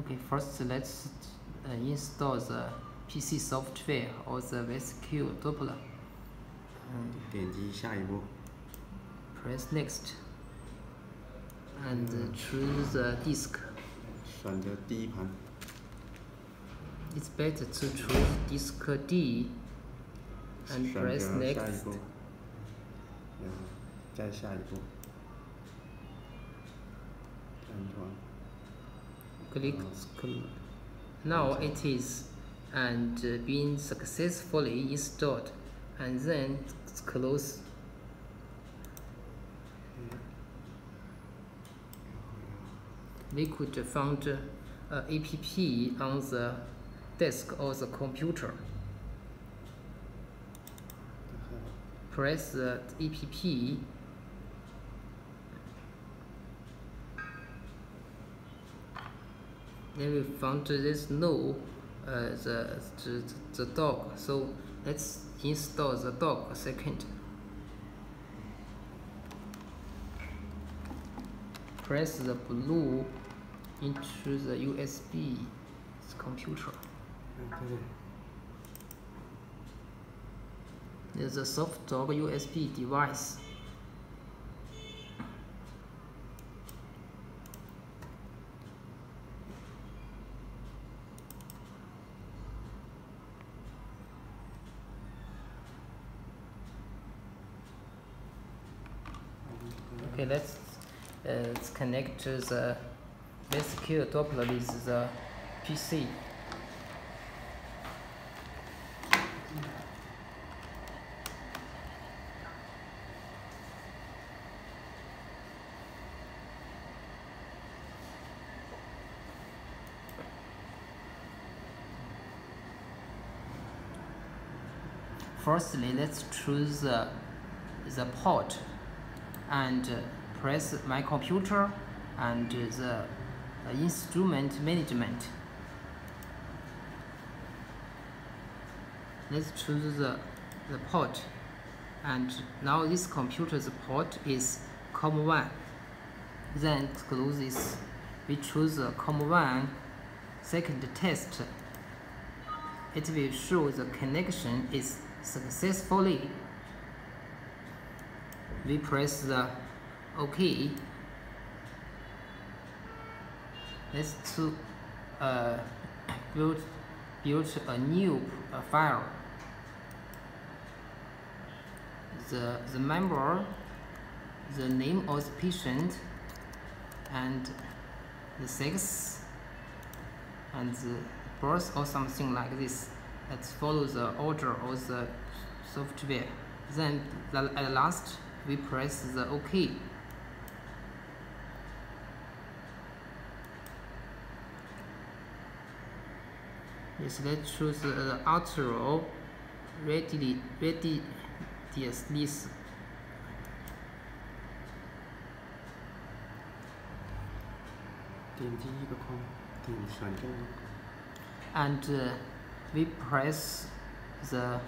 Okay, first let's install the PC software or the vascular doppler. 点击下一步 Press next and choose the disk. 选择第一盘 It's better to choose disk D and 选择 press 下一 next. 步，然后再下一步，安装。 Click now it is and been successfully installed, and then close. We could find app on the desk or the computer. Press the app. Then we found there's no the dog, so let's install the dog second. Press the blue into the USB computer. There's a soft dog USB device. Okay, let's connect to the vascular doppler with the PC. Firstly, let's choose the port and press my computer and the instrument management. Let's choose the port, and now this computer's port is COM1. Then close this. We choose the COM1 second test. It will show the connection is successfully. We press the OK. Let's build a new file. The member, the name of the patient, and the sex, and the birth or something like this. Let's follow the order of the software. Then at last we press the OK. Yes, let's choose the arterial radius. 点击一个框，点选中。 And we press the